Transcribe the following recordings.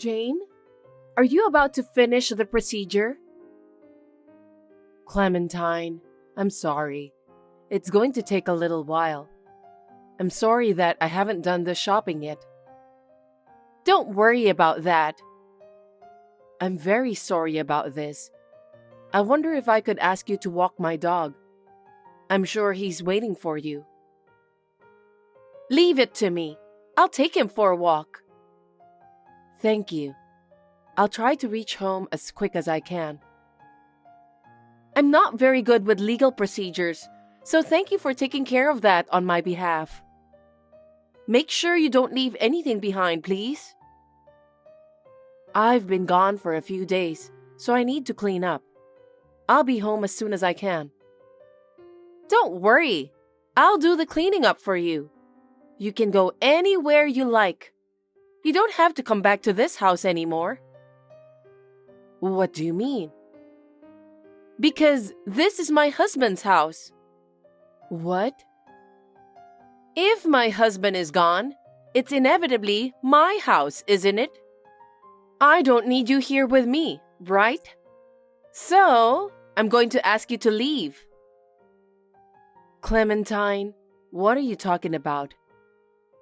Jane, are you about to finish the procedure? Clementine, I'm sorry. It's going to take a little while. I'm sorry that I haven't done the shopping yet. Don't worry about that. I'm very sorry about this. I wonder if I could ask you to walk my dog. I'm sure he's waiting for you. Leave it to me. I'll take him for a walk. Thank you. I'll try to reach home as quick as I can. I'm not very good with legal procedures, so thank you for taking care of that on my behalf. Make sure you don't leave anything behind, please. I've been gone for a few days, so I need to clean up. I'll be home as soon as I can. Don't worry. I'll do the cleaning up for you. You can go anywhere you like. You don't have to come back to this house anymore. What do you mean? Because this is my husband's house. What? If my husband is gone, it's inevitably my house, isn't it? I don't need you here with me, right? So, I'm going to ask you to leave. Clementine, what are you talking about?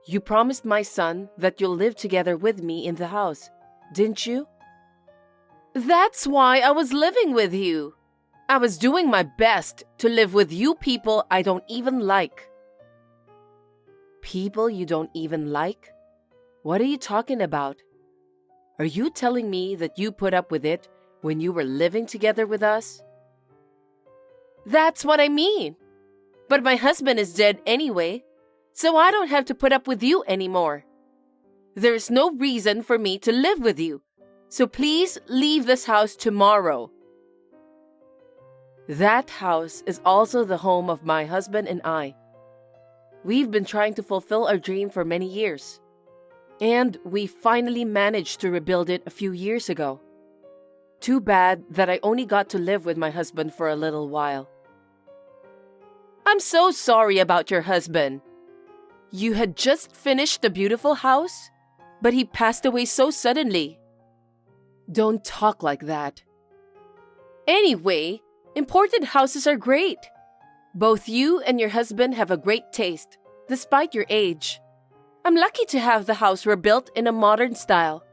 You promised my son that you'll live together with me in the house, didn't you? That's why I was living with you. I was doing my best to live with you people I don't even like. People you don't even like? What are you talking about? Are you telling me that you put up with it when you were living together with us? That's what I mean. But my husband is dead anyway, so I don't have to put up with you anymore. There's no reason for me to live with you, so please leave this house tomorrow. That house is also the home of my husband and I. We've been trying to fulfill our dream for many years, and we finally managed to rebuild it a few years ago. Too bad that I only got to live with my husband for a little while. I'm so sorry about your husband. You had just finished the beautiful house, but he passed away so suddenly. Don't talk like that. Anyway, imported houses are great. Both you and your husband have a great taste, despite your age. I'm lucky to have the house rebuilt in a modern style.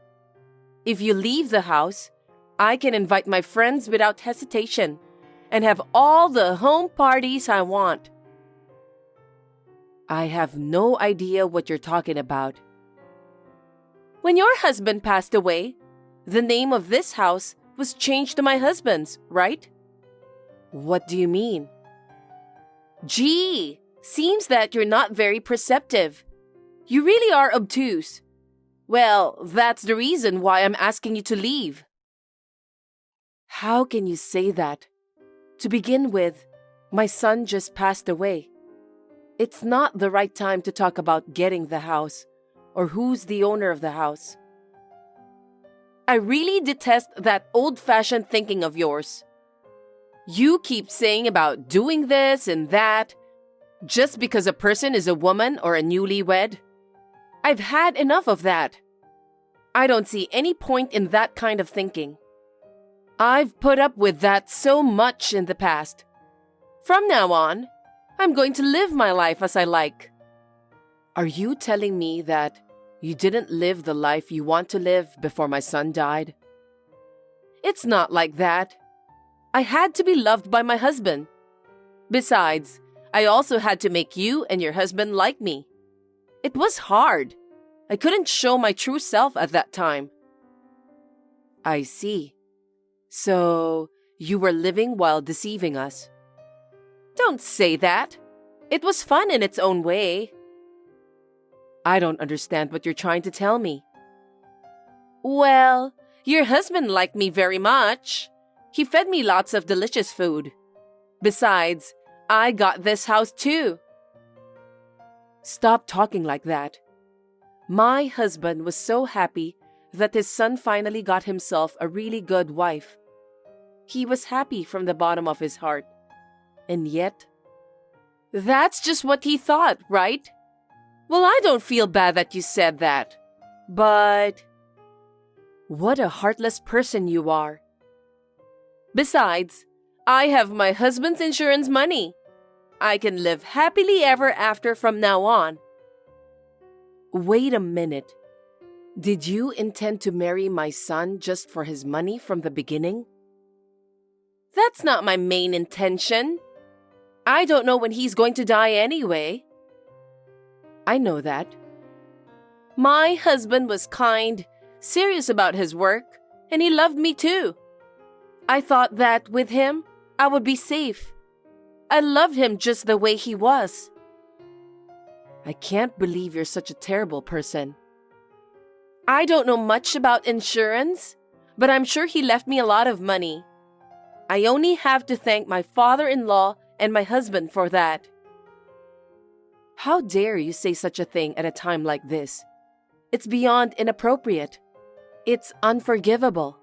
If you leave the house, I can invite my friends without hesitation and have all the home parties I want. I have no idea what you're talking about. When your husband passed away, the name of this house was changed to my husband's, right? What do you mean? Gee, seems that you're not very perceptive. You really are obtuse. Well, that's the reason why I'm asking you to leave. How can you say that? To begin with, my son just passed away. It's not the right time to talk about getting the house or who's the owner of the house. I really detest that old-fashioned thinking of yours. You keep saying about doing this and that just because a person is a woman or a newlywed. I've had enough of that. I don't see any point in that kind of thinking. I've put up with that so much in the past. From now on, I'm going to live my life as I like. Are you telling me that you didn't live the life you want to live before my son died? It's not like that. I had to be loved by my husband. Besides, I also had to make you and your husband like me. It was hard. I couldn't show my true self at that time. I see. So, you were living while deceiving us. Don't say that. It was fun in its own way. I don't understand what you're trying to tell me. Well, your husband liked me very much. He fed me lots of delicious food. Besides, I got this house too. Stop talking like that. My husband was so happy that his son finally got himself a really good wife. He was happy from the bottom of his heart. And yet, that's just what he thought, right? Well, I don't feel bad that you said that. But What a heartless person you are. Besides, I have my husband's insurance money. I can live happily ever after from now on. Wait a minute. Did you intend to marry my son just for his money from the beginning? That's not my main intention. I don't know when he's going to die anyway. I know that. My husband was kind, serious about his work, and he loved me too. I thought that with him, I would be safe. I loved him just the way he was. I can't believe you're such a terrible person. I don't know much about insurance, but I'm sure he left me a lot of money. I only have to thank my father-in-law and my husband for that. How dare you say such a thing at a time like this? It's beyond inappropriate. It's unforgivable.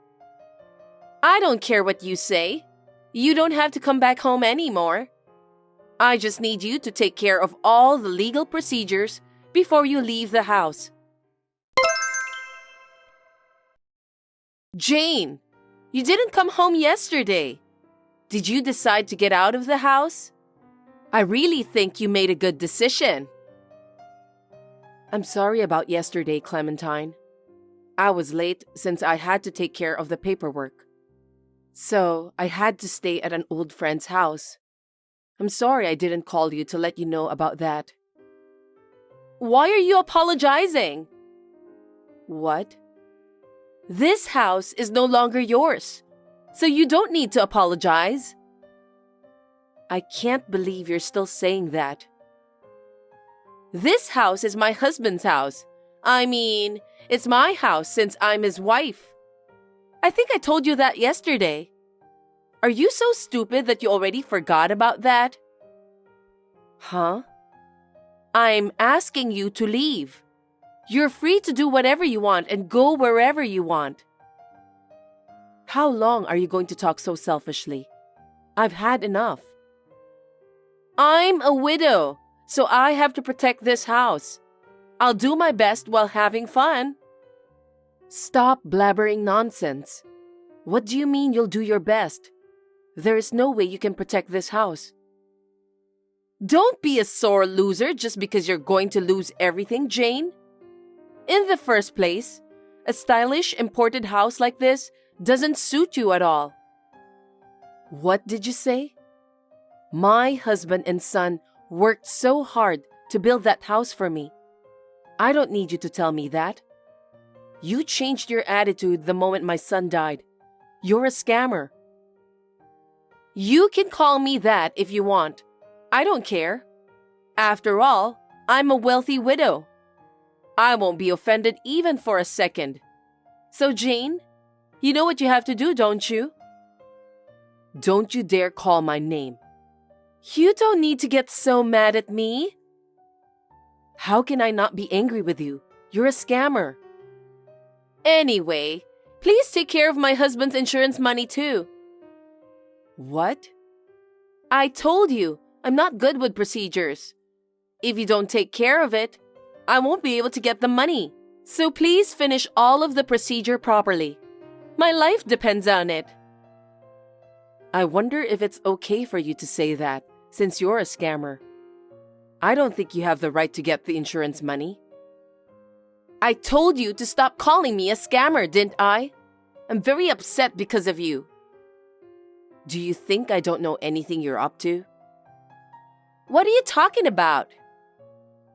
I don't care what you say. You don't have to come back home anymore. I just need you to take care of all the legal procedures before you leave the house. Jane, you didn't come home yesterday. Did you decide to get out of the house? I really think you made a good decision. I'm sorry about yesterday, Clementine. I was late since I had to take care of the paperwork. So I had to stay at an old friend's house. I'm sorry I didn't call you to let you know about that. Why are you apologizing? What? This house is no longer yours, so you don't need to apologize. I can't believe you're still saying that. This house is my husband's house. I mean, it's my house since I'm his wife. I think I told you that yesterday. Are you so stupid that you already forgot about that? Huh? I'm asking you to leave. You're free to do whatever you want and go wherever you want. How long are you going to talk so selfishly? I've had enough. I'm a widow, so I have to protect this house. I'll do my best while having fun. Stop blabbering nonsense. What do you mean you'll do your best? There is no way you can protect this house. Don't be a sore loser just because you're going to lose everything, Jane. In the first place, a stylish imported house like this doesn't suit you at all. What did you say? My husband and son worked so hard to build that house for me. I don't need you to tell me that. You changed your attitude the moment my son died. You're a scammer. You can call me that if you want. I don't care. After all, I'm a wealthy widow. I won't be offended even for a second. So, Jane, you know what you have to do, don't you? Don't you dare call my name. You don't need to get so mad at me. How can I not be angry with you? You're a scammer. Anyway, please take care of my husband's insurance money too. What? I told you, I'm not good with procedures. If you don't take care of it, I won't be able to get the money. So please finish all of the procedure properly. My life depends on it. I wonder if it's okay for you to say that, since you're a scammer. I don't think you have the right to get the insurance money. I told you to stop calling me a scammer, didn't I? I'm very upset because of you. Do you think I don't know anything you're up to? What are you talking about?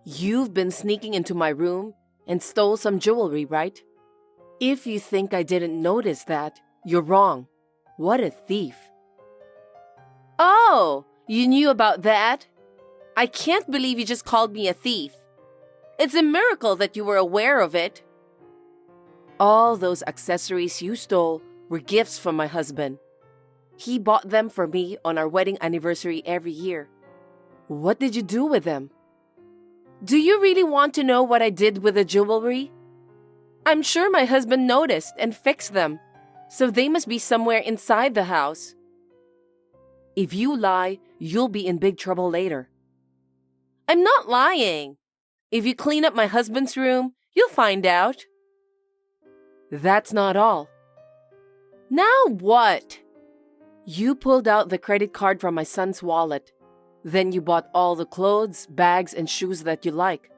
You've been sneaking into my room and stole some jewelry, right? If you think I didn't notice that, you're wrong. What a thief. Oh, you knew about that? I can't believe you just called me a thief. It's a miracle that you were aware of it. All those accessories you stole were gifts from my husband. He bought them for me on our wedding anniversary every year. What did you do with them? Do you really want to know what I did with the jewelry? I'm sure my husband noticed and fixed them, so they must be somewhere inside the house. If you lie, you'll be in big trouble later. I'm not lying. If you clean up my husband's room, you'll find out. That's not all. Now what? You pulled out the credit card from my son's wallet. Then you bought all the clothes, bags, and shoes that you like.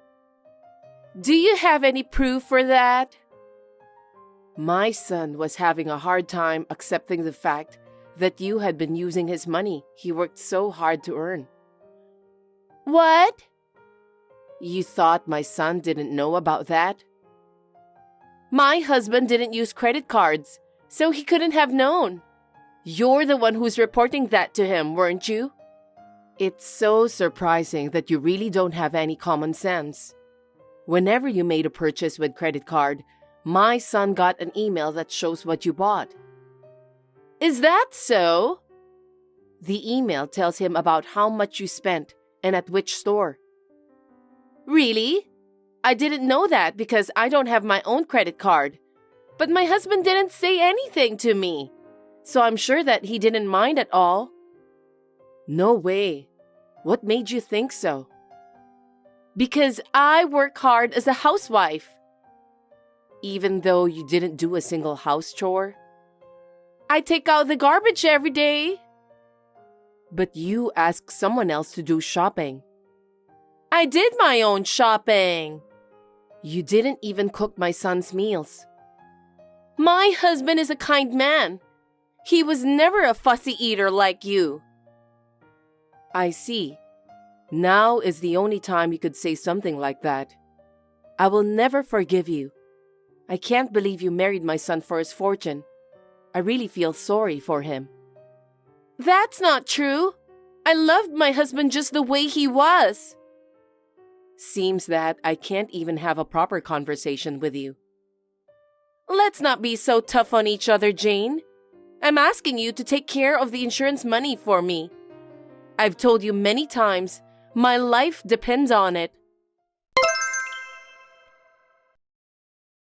Do you have any proof for that? My son was having a hard time accepting the fact that you had been using his money he worked so hard to earn. What? You thought my son didn't know about that? My husband didn't use credit cards, so he couldn't have known. You're the one who's reporting that to him, weren't you? It's so surprising that you really don't have any common sense. Whenever you made a purchase with credit card, my son got an email that shows what you bought. Is that so? The email tells him about how much you spent and at which store. Really? I didn't know that because I don't have my own credit card. But my husband didn't say anything to me, so I'm sure that he didn't mind at all. No way. What made you think so? Because I work hard as a housewife. Even though you didn't do a single house chore? I take out the garbage every day. But you asked someone else to do shopping. I did my own shopping. You didn't even cook my son's meals. My husband is a kind man. He was never a fussy eater like you. I see. Now is the only time you could say something like that. I will never forgive you. I can't believe you married my son for his fortune. I really feel sorry for him. That's not true. I loved my husband just the way he was. Seems that I can't even have a proper conversation with you. Let's not be so tough on each other, Jane. I'm asking you to take care of the insurance money for me. I've told you many times, my life depends on it.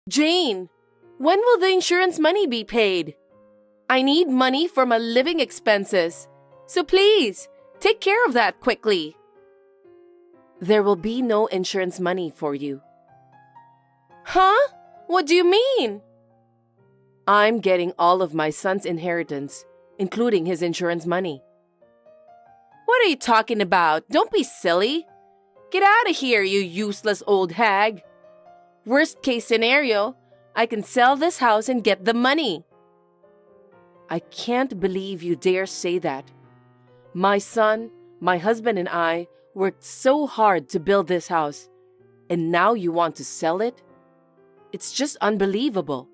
Jane, when will the insurance money be paid? I need money for my living expenses, so please, take care of that quickly. There will be no insurance money for you. Huh? What do you mean? I'm getting all of my son's inheritance, including his insurance money. What are you talking about? Don't be silly. Get out of here, you useless old hag. Worst case scenario, I can sell this house and get the money. I can't believe you dare say that. My son, my husband, and I worked so hard to build this house, and now you want to sell it? It's just unbelievable.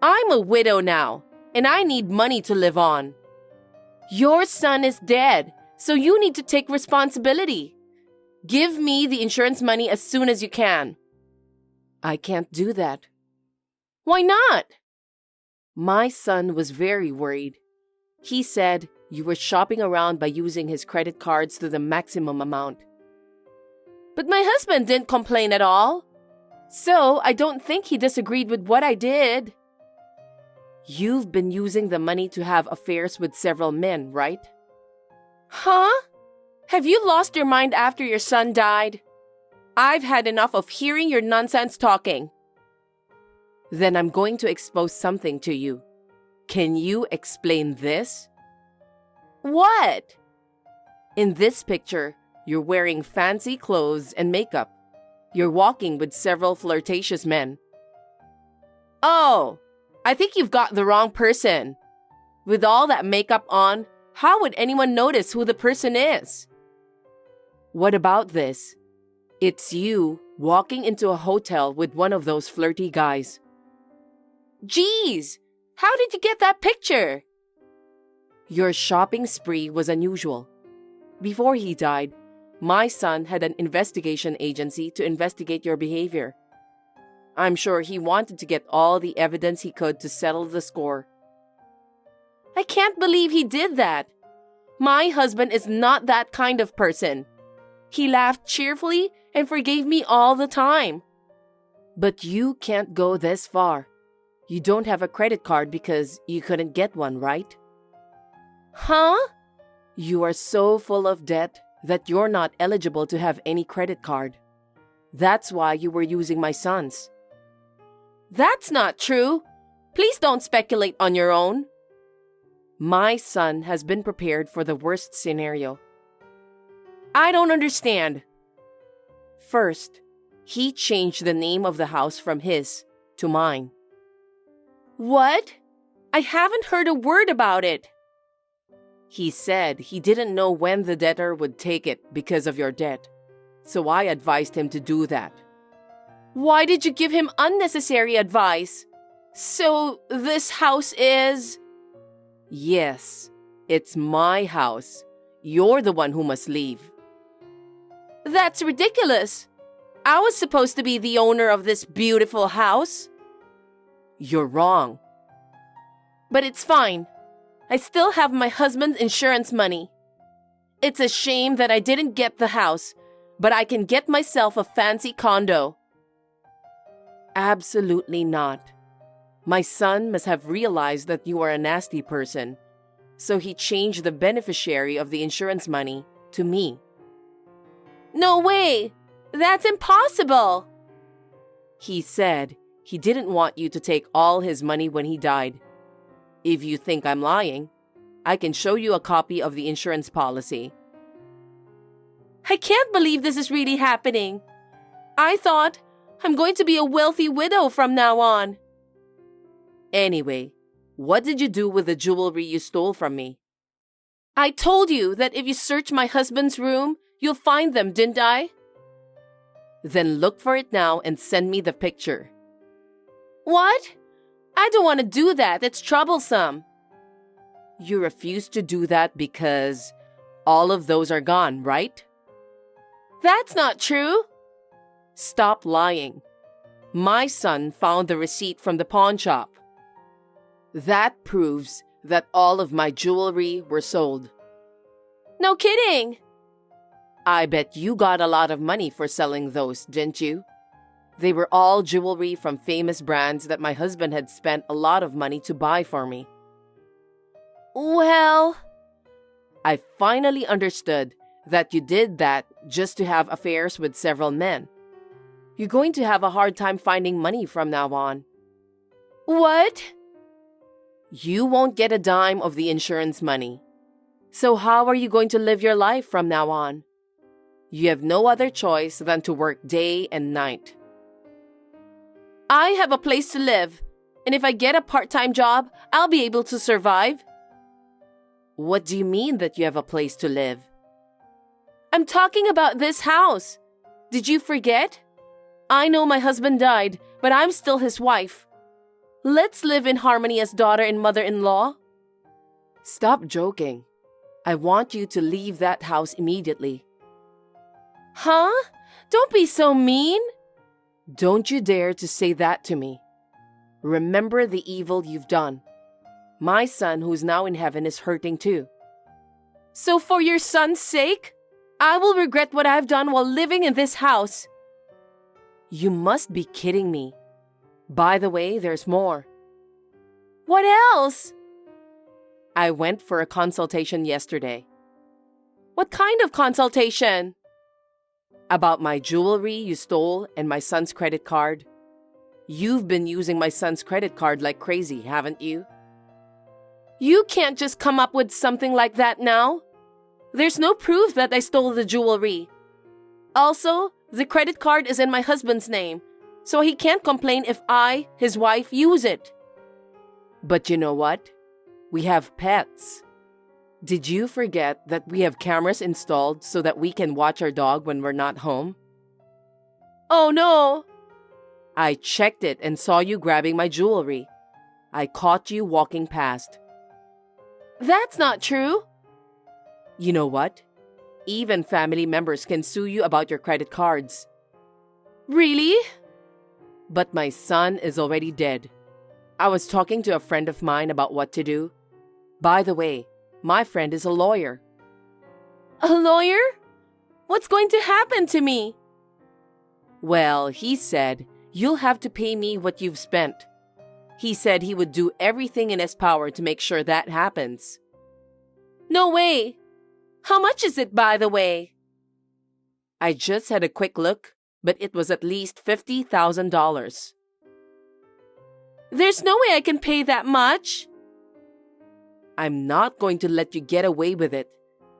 I'm a widow now, and I need money to live on. Your son is dead, so you need to take responsibility. Give me the insurance money as soon as you can. I can't do that. Why not? My son was very worried. He said you were shopping around by using his credit cards to the maximum amount. But my husband didn't complain at all. So I don't think he disagreed with what I did. You've been using the money to have affairs with several men, right? Huh? Have you lost your mind after your son died? I've had enough of hearing your nonsense talking. Then I'm going to expose something to you. Can you explain this? What? In this picture, you're wearing fancy clothes and makeup. You're walking with several flirtatious men. Oh, I think you've got the wrong person. With all that makeup on, how would anyone notice who the person is? What about this? It's you walking into a hotel with one of those flirty guys. Geez, how did you get that picture? Your shopping spree was unusual. Before he died, my son had an investigation agency to investigate your behavior. I'm sure he wanted to get all the evidence he could to settle the score. I can't believe he did that. My husband is not that kind of person. He laughed cheerfully and forgave me all the time. But you can't go this far. You don't have a credit card because you couldn't get one, right? Huh? You are so full of debt that you're not eligible to have any credit card. That's why you were using my son's. That's not true. Please don't speculate on your own. My son has been prepared for the worst scenario. I don't understand. First, he changed the name of the house from his to mine. What? I haven't heard a word about it. He said he didn't know when the debtor would take it because of your debt, so I advised him to do that. Why did you give him unnecessary advice? So this house is... Yes, it's my house. You're the one who must leave. That's ridiculous. I was supposed to be the owner of this beautiful house. You're wrong. But it's fine. I still have my husband's insurance money. It's a shame that I didn't get the house, but I can get myself a fancy condo. Absolutely not. My son must have realized that you are a nasty person, so he changed the beneficiary of the insurance money to me. No way! That's impossible! He said he didn't want you to take all his money when he died. If you think I'm lying, I can show you a copy of the insurance policy. I can't believe this is really happening. I thought I'm going to be a wealthy widow from now on. Anyway, what did you do with the jewelry you stole from me? I told you that if you search my husband's room, you'll find them, didn't I? Then look for it now and send me the picture. What? I don't want to do that. It's troublesome. You refuse to do that because all of those are gone, right? That's not true. Stop lying. My son found the receipt from the pawn shop. That proves that all of my jewelry were sold. No kidding! I bet you got a lot of money for selling those, didn't you? They were all jewelry from famous brands that my husband had spent a lot of money to buy for me. Well, I finally understood that you did that just to have affairs with several men. You're going to have a hard time finding money from now on. What? You won't get a dime of the insurance money. So how are you going to live your life from now on? You have no other choice than to work day and night. I have a place to live, and if I get a part-time job, I'll be able to survive. What do you mean that you have a place to live? I'm talking about this house. Did you forget? I know my husband died, but I'm still his wife. Let's live in harmony as daughter and mother-in-law. Stop joking. I want you to leave that house immediately. Huh? Don't be so mean. Don't you dare to say that to me. Remember the evil you've done. My son, who's now in heaven, is hurting too. So for your son's sake, I will regret what I've done while living in this house. You must be kidding me. By the way, there's more. What else? I went for a consultation yesterday. What kind of consultation? About my jewelry you stole and my son's credit card. You've been using my son's credit card like crazy, haven't you? You can't just come up with something like that now. There's no proof that I stole the jewelry. Also, the credit card is in my husband's name, so he can't complain if I, his wife, use it. But you know what? We have pets. Did you forget that we have cameras installed so that we can watch our dog when we're not home? Oh no! I checked it and saw you grabbing my jewelry. I caught you walking past. That's not true. You know what? Even family members can sue you about your credit cards. Really? But my son is already dead. I was talking to a friend of mine about what to do. By the way, my friend is a lawyer. A lawyer? What's going to happen to me? Well, he said, you'll have to pay me what you've spent. He said he would do everything in his power to make sure that happens. No way! How much is it, by the way? I just had a quick look, but it was at least $50,000. There's no way I can pay that much. I'm not going to let you get away with it.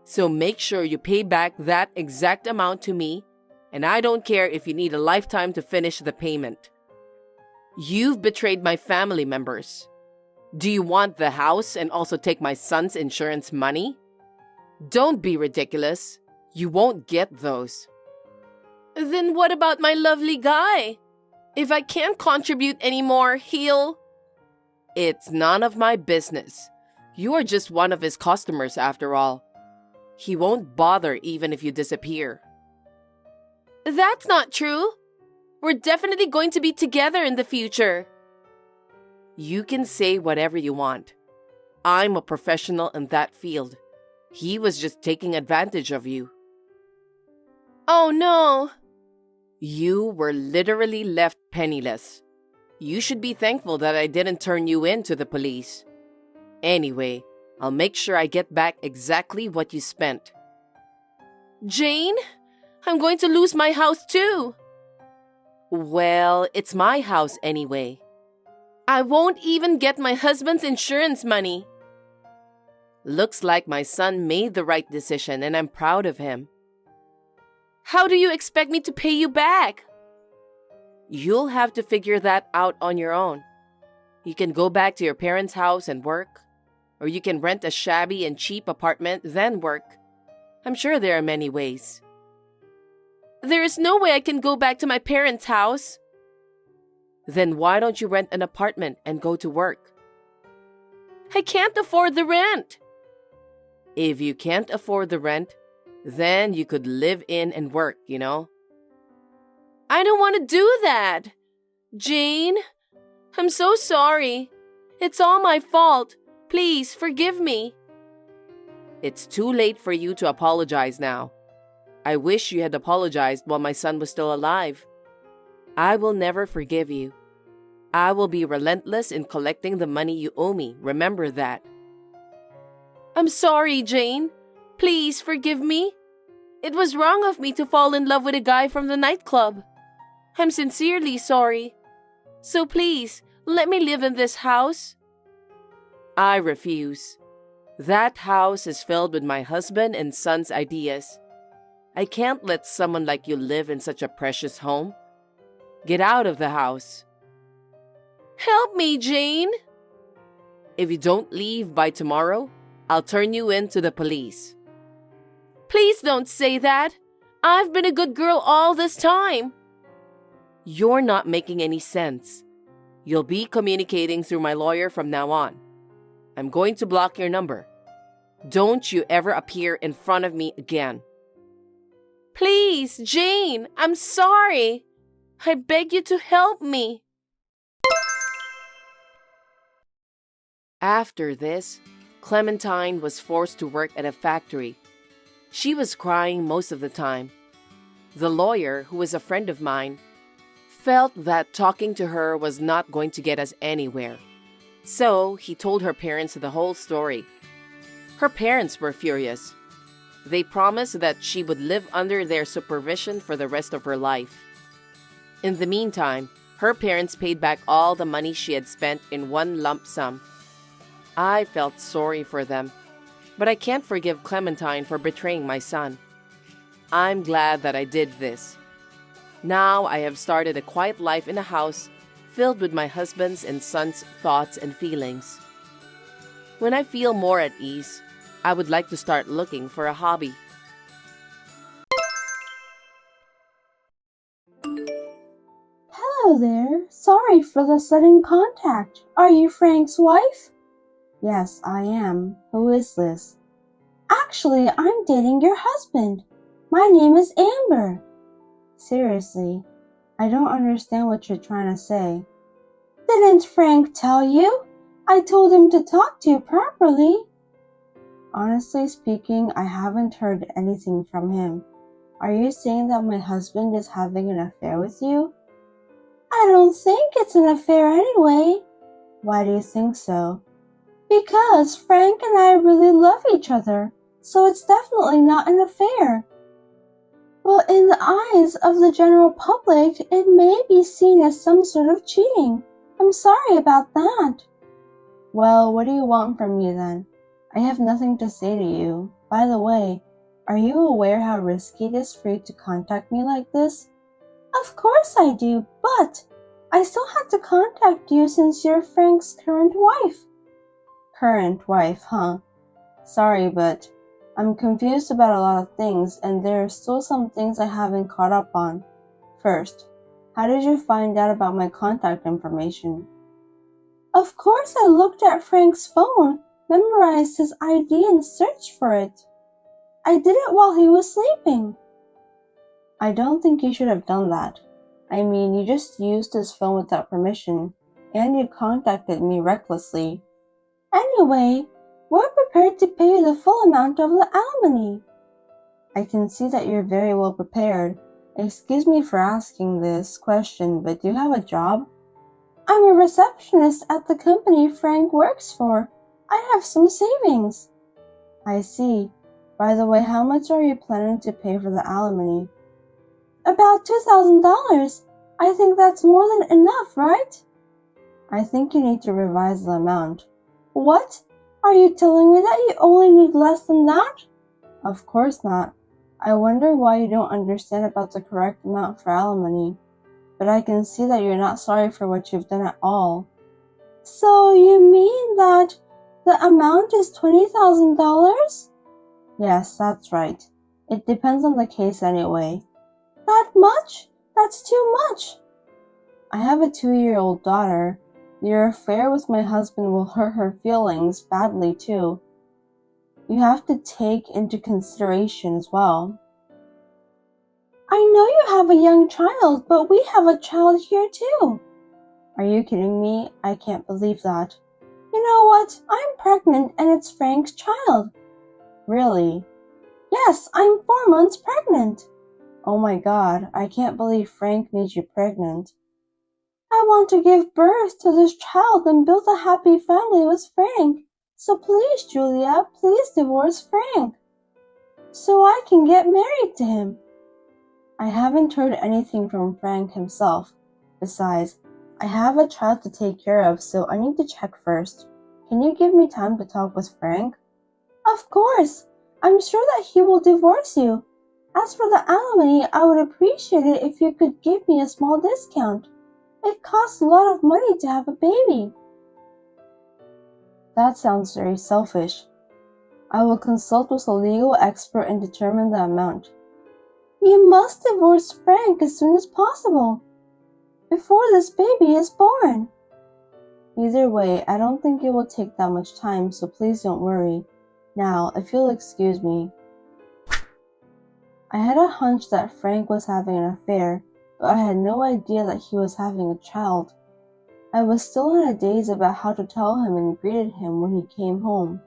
So make sure you pay back that exact amount to me, and I don't care if you need a lifetime to finish the payment. You've betrayed my family members. Do you want the house and also take my son's insurance money? Don't be ridiculous. You won't get those. Then what about my lovely guy? If I can't contribute anymore, he'll... It's none of my business. You are just one of his customers after all. He won't bother even if you disappear. That's not true. We're definitely going to be together in the future. You can say whatever you want. I'm a professional in that field. He was just taking advantage of you. Oh no! You were literally left penniless. You should be thankful that I didn't turn you in to the police. Anyway, I'll make sure I get back exactly what you spent. Jane, I'm going to lose my house too. Well, it's my house anyway. I won't even get my husband's insurance money. Looks like my son made the right decision and I'm proud of him. How do you expect me to pay you back? You'll have to figure that out on your own. You can go back to your parents' house and work, or you can rent a shabby and cheap apartment, then work. I'm sure there are many ways. There is no way I can go back to my parents' house. Then why don't you rent an apartment and go to work? I can't afford the rent. If you can't afford the rent, then you could live in and work, you know? I don't want to do that. Jane, I'm so sorry. It's all my fault. Please forgive me. It's too late for you to apologize now. I wish you had apologized while my son was still alive. I will never forgive you. I will be relentless in collecting the money you owe me. Remember that. I'm sorry, Jane. Please forgive me. It was wrong of me to fall in love with a guy from the nightclub. I'm sincerely sorry. So please, let me live in this house. I refuse. That house is filled with my husband and son's ideas. I can't let someone like you live in such a precious home. Get out of the house. Help me, Jane. If you don't leave by tomorrow, I'll turn you in to the police. Please don't say that. I've been a good girl all this time. You're not making any sense. You'll be communicating through my lawyer from now on. I'm going to block your number. Don't you ever appear in front of me again. Please, Jane, I'm sorry. I beg you to help me. After this, Clementine was forced to work at a factory. She was crying most of the time. The lawyer, who was a friend of mine, felt that talking to her was not going to get us anywhere. So he told her parents the whole story. Her parents were furious. They promised that she would live under their supervision for the rest of her life. In the meantime, her parents paid back all the money she had spent in one lump sum. I felt sorry for them, but I can't forgive Clementine for betraying my son. I'm glad that I did this. Now I have started a quiet life in a house filled with my husband's and son's thoughts and feelings. When I feel more at ease, I would like to start looking for a hobby. Hello there. Sorry for the sudden contact. Are you Frank's wife? Yes, I am. Who is this? Actually, I'm dating your husband. My name is Amber. Seriously, I don't understand what you're trying to say. Didn't Frank tell you? I told him to talk to you properly. Honestly speaking, I haven't heard anything from him. Are you saying that my husband is having an affair with you? I don't think it's an affair anyway. Why do you think so? Because Frank and I really love each other, so it's definitely not an affair. But in the eyes of the general public, it may be seen as some sort of cheating. I'm sorry about that. Well, what do you want from me then? I have nothing to say to you. By the way, are you aware how risky it is for you to contact me like this? Of course I do, but I still had to contact you since you're Frank's current wife. Current wife, huh? Sorry, but I'm confused about a lot of things, and there are still some things I haven't caught up on. First, how did you find out about my contact information? Of course I looked at Frank's phone, memorized his ID, and searched for it. I did it while he was sleeping. I don't think you should have done that. I mean, you just used his phone without permission, and you contacted me recklessly. Anyway, we're prepared to pay you the full amount of the alimony. I can see that you're very well prepared. Excuse me for asking this question, but do you have a job? I'm a receptionist at the company Frank works for. I have some savings. I see. By the way, how much are you planning to pay for the alimony? About $2,000. I think that's more than enough, right? I think you need to revise the amount. What? Are you telling me that you only need less than that? Of course not. I wonder why you don't understand about the correct amount for alimony. But I can see that you're not sorry for what you've done at all. So you mean that the amount is $20,000? Yes, that's right. It depends on the case anyway. That much? That's too much. I have a 2-year-old daughter. Your affair with my husband will hurt her feelings badly too. You have to take into consideration as well. I know you have a young child, but we have a child here too. Are you kidding me? I can't believe that. You know what? I'm pregnant and it's Frank's child. Really? Yes, I'm 4 months pregnant. Oh my God, I can't believe Frank made you pregnant. I want to give birth to this child and build a happy family with Frank. So please, Julia, please divorce Frank. So I can get married to him. I haven't heard anything from Frank himself. Besides, I have a child to take care of, so I need to check first. Can you give me time to talk with Frank? Of course. I'm sure that he will divorce you. As for the alimony, I would appreciate it if you could give me a small discount. It costs a lot of money to have a baby. That sounds very selfish. I will consult with a legal expert and determine the amount. You must divorce Frank as soon as possible, before this baby is born. Either way, I don't think it will take that much time, so please don't worry. Now, if you'll excuse me. I had a hunch that Frank was having an affair, but I had no idea that he was having a child. I was still in a daze about how to tell him and greeted him when he came home.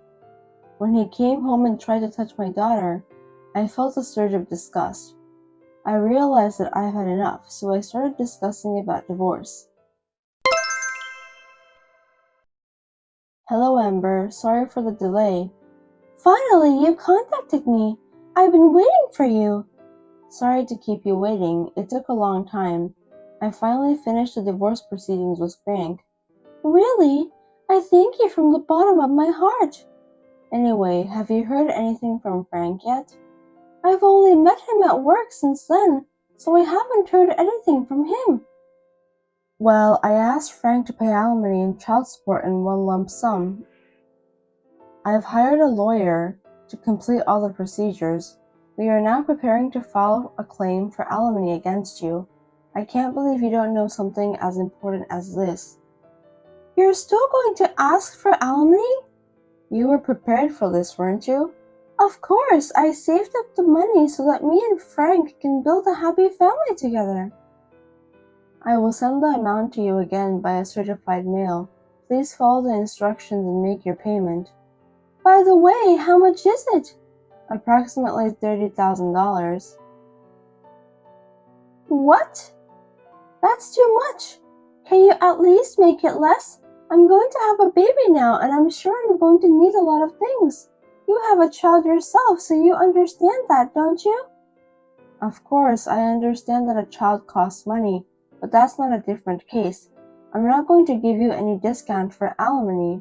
When he came home and tried to touch my daughter, I felt a surge of disgust. I realized that I've had enough, so I started discussing about divorce. Hello, Amber. Sorry for the delay. Finally, you contacted me. I've been waiting for you. Sorry to keep you waiting. It took a long time. I finally finished the divorce proceedings with Frank. Really? I thank you from the bottom of my heart. Anyway, have you heard anything from Frank yet? I've only met him at work since then, so I haven't heard anything from him. Well, I asked Frank to pay alimony and child support in one lump sum. I've hired a lawyer to complete all the procedures. We are now preparing to file a claim for alimony against you. I can't believe you don't know something as important as this. You're still going to ask for alimony? You were prepared for this, weren't you? Of course, I saved up the money so that me and Frank can build a happy family together. I will send the amount to you again by a certified mail. Please follow the instructions and make your payment. By the way, how much is it? Approximately $30,000. What? That's too much. Can you at least make it less? I'm going to have a baby now, and I'm sure I'm going to need a lot of things. You have a child yourself, so you understand that, don't you? Of course, I understand that a child costs money, but that's not a different case. I'm not going to give you any discount for alimony.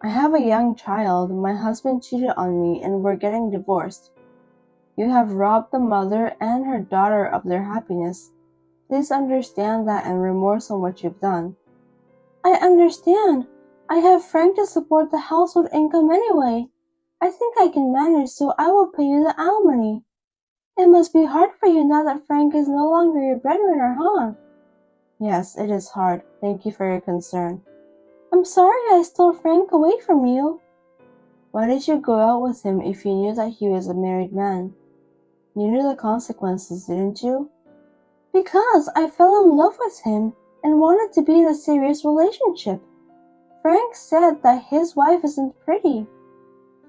I have a young child, my husband cheated on me, and we're getting divorced. You have robbed the mother and her daughter of their happiness. Please understand that and remorse on what you've done. I understand. I have Frank to support the household income anyway. I think I can manage, so I will pay you the alimony. It must be hard for you now that Frank is no longer your breadwinner, huh? Yes, it is hard. Thank you for your concern. I'm sorry I stole Frank away from you. Why did you go out with him if you knew that he was a married man? You knew the consequences, didn't you? Because I fell in love with him and wanted to be in a serious relationship. Frank said that his wife isn't pretty.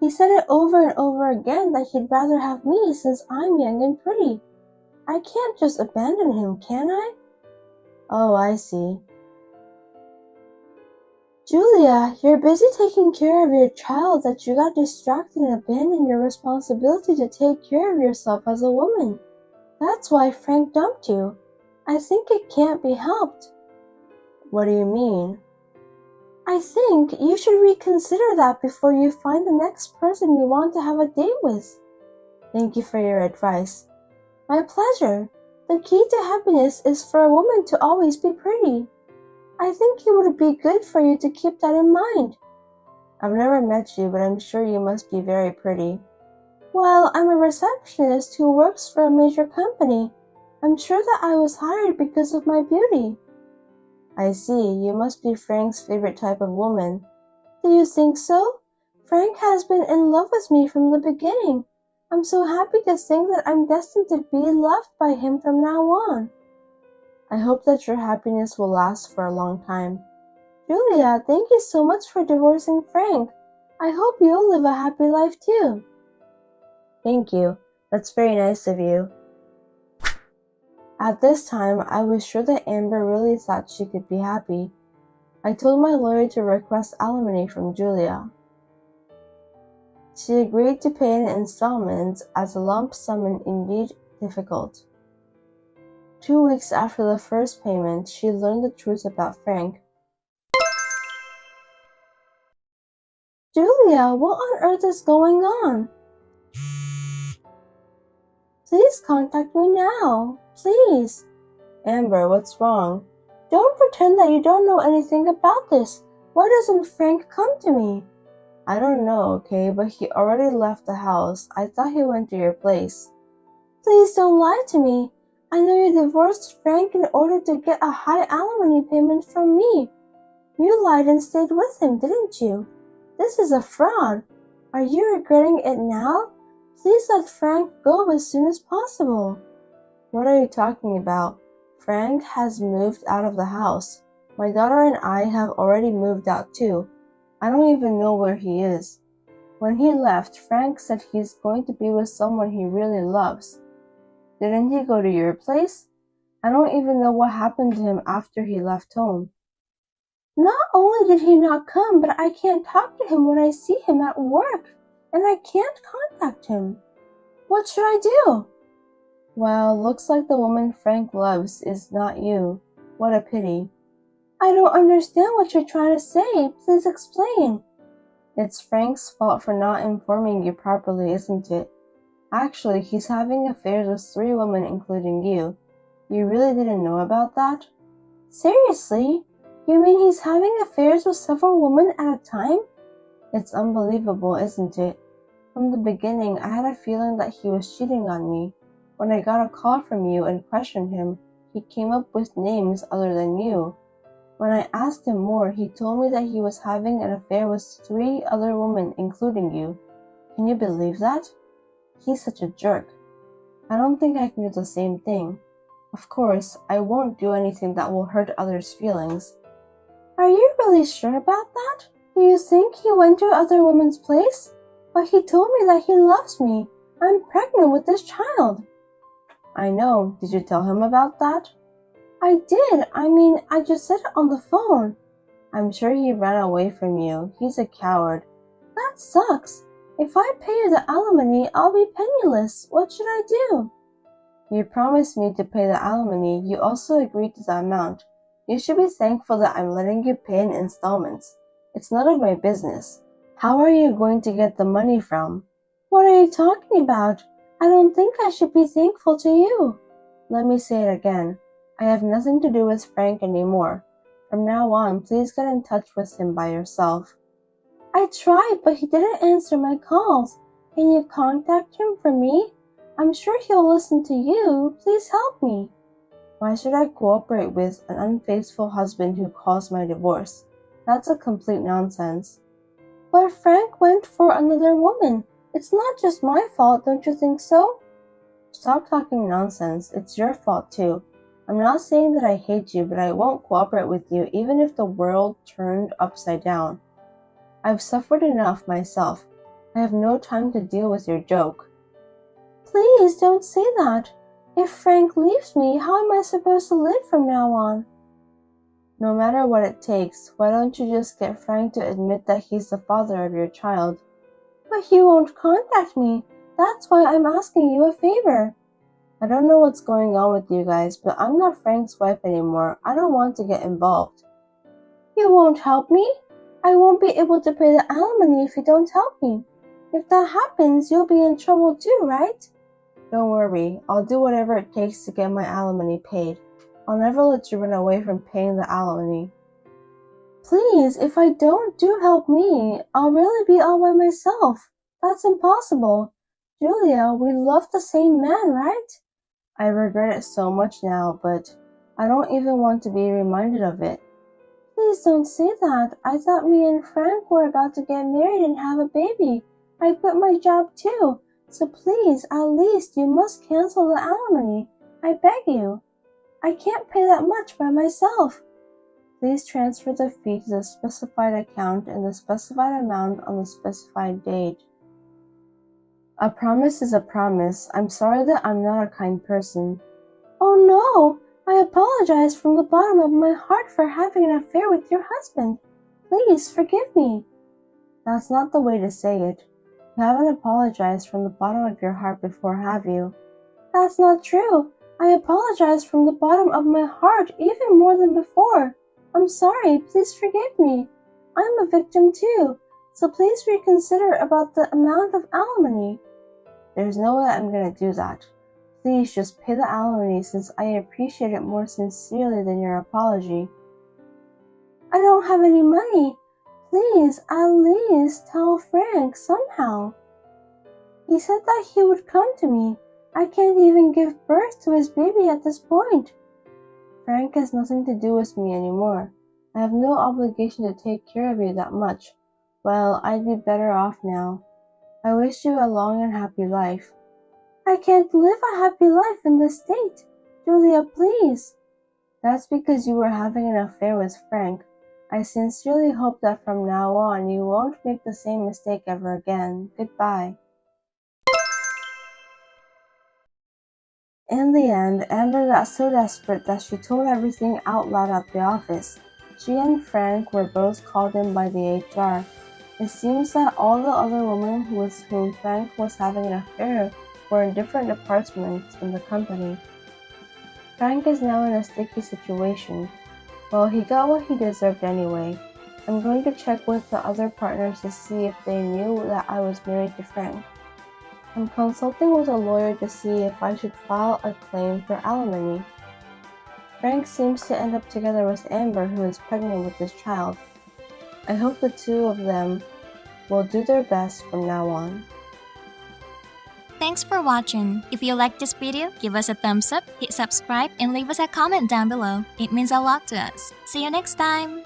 He said it over and over again that he'd rather have me since I'm young and pretty. I can't just abandon him, can I? Oh, I see. Julia, you're busy taking care of your child that you got distracted and abandoned your responsibility to take care of yourself as a woman. That's why Frank dumped you. I think it can't be helped. What do you mean? I think you should reconsider that before you find the next person you want to have a date with. Thank you for your advice. My pleasure. The key to happiness is for a woman to always be pretty. I think it would be good for you to keep that in mind. I've never met you, but I'm sure you must be very pretty. Well, I'm a receptionist who works for a major company. I'm sure that I was hired because of my beauty. I see, you must be Frank's favorite type of woman. Do you think so? Frank has been in love with me from the beginning. I'm so happy to think that I'm destined to be loved by him from now on. I hope that your happiness will last for a long time. Julia, thank you so much for divorcing Frank. I hope you'll live a happy life too. Thank you. That's very nice of you. At this time, I was sure that Amber really thought she could be happy. I told my lawyer to request alimony from Julia. She agreed to pay in installments as a lump sum and indeed difficult. 2 weeks after the first payment, she learned the truth about Frank. Julia, what on earth is going on? Please contact me now. Please. Amber, what's wrong? Don't pretend that you don't know anything about this. Why doesn't Frank come to me? I don't know, okay, but he already left the house. I thought he went to your place. Please don't lie to me. I know you divorced Frank in order to get a high alimony payment from me. You lied and stayed with him, didn't you? This is a fraud. Are you regretting it now? Please let Frank go as soon as possible. What are you talking about? Frank has moved out of the house. My daughter and I have already moved out too. I don't even know where he is. When he left, Frank said he's going to be with someone he really loves. Didn't he go to your place? I don't even know what happened to him after he left home. Not only did he not come, but I can't talk to him when I see him at work, and I can't contact him. What should I do? Well, looks like the woman Frank loves is not you. What a pity. I don't understand what you're trying to say. Please explain. It's Frank's fault for not informing you properly, isn't it? Actually, he's having affairs with 3 women, including you. You really didn't know about that? Seriously? You mean he's having affairs with several women at a time? It's unbelievable, isn't it? From the beginning, I had a feeling that he was cheating on me. When I got a call from you and questioned him, he came up with names other than you. When I asked him more, he told me that he was having an affair with 3 other women, including you. Can you believe that? He's such a jerk. I don't think I can do the same thing. Of course, I won't do anything that will hurt others' feelings. Are you really sure about that? Do you think he went to other women's place? But he told me that he loves me. I'm pregnant with this child. I know. Did you tell him about that? I did. I just said it on the phone. I'm sure he ran away from you. He's a coward. That sucks. If I pay you the alimony, I'll be penniless. What should I do? You promised me to pay the alimony. You also agreed to the amount. You should be thankful that I'm letting you pay in installments. It's none of my business. How are you going to get the money from? What are you talking about? I don't think I should be thankful to you. Let me say it again. I have nothing to do with Frank anymore. From now on, please get in touch with him by yourself. I tried, but he didn't answer my calls. Can you contact him for me? I'm sure he'll listen to you. Please help me. Why should I cooperate with an unfaithful husband who caused my divorce? That's a complete nonsense. But Frank went for another woman. It's not just my fault, don't you think so? Stop talking nonsense. It's your fault too. I'm not saying that I hate you, but I won't cooperate with you even if the world turned upside down. I've suffered enough myself. I have no time to deal with your joke. Please don't say that. If Frank leaves me, how am I supposed to live from now on? No matter what it takes, why don't you just get Frank to admit that he's the father of your child? But he won't contact me. That's why I'm asking you a favor. I don't know what's going on with you guys, but I'm not Frank's wife anymore. I don't want to get involved. You won't help me? I won't be able to pay the alimony if you don't help me. If that happens, you'll be in trouble too, right? Don't worry, I'll do whatever it takes to get my alimony paid. I'll never let you run away from paying the alimony. Please, if I don't, do help me. I'll really be all by myself. That's impossible. Julia, we love the same man, right? I regret it so much now, but I don't even want to be reminded of it. Please don't say that. I thought me and Frank were about to get married and have a baby. I quit my job too. So please, at least you must cancel the alimony. I beg you. I can't pay that much by myself. Please transfer the fee to the specified account in the specified amount on the specified date. A promise is a promise. I'm sorry that I'm not a kind person. Oh no! I apologize from the bottom of my heart for having an affair with your husband. Please forgive me. That's not the way to say it. You haven't apologized from the bottom of your heart before, have you? That's not true. I apologize from the bottom of my heart even more than before. I'm sorry. Please forgive me. I'm a victim too. So please reconsider about the amount of alimony. There's no way I'm going to do that. Please just pay the alimony since I appreciate it more sincerely than your apology. I don't have any money. Please, at least tell Frank somehow. He said that he would come to me. I can't even give birth to his baby at this point. Frank has nothing to do with me anymore. I have no obligation to take care of you that much. Well, I'd be better off now. I wish you a long and happy life. I can't live a happy life in this state. Julia, please. That's because you were having an affair with Frank. I sincerely hope that from now on you won't make the same mistake ever again. Goodbye. In the end, Amber got so desperate that she told everything out loud at the office. She and Frank were both called in by the HR. It seems that all the other women with whom Frank was having an affair were in different departments in the company. Frank is now in a sticky situation. Well, he got what he deserved anyway. I'm going to check with the other partners to see if they knew that I was married to Frank. I'm consulting with a lawyer to see if I should file a claim for alimony. Frank seems to end up together with Amber, who is pregnant with this child. I hope the two of them will do their best from now on. Thanks for watching. If you liked this video, give us a thumbs up, hit subscribe, and leave us a comment down below. It means a lot to us. See you next time!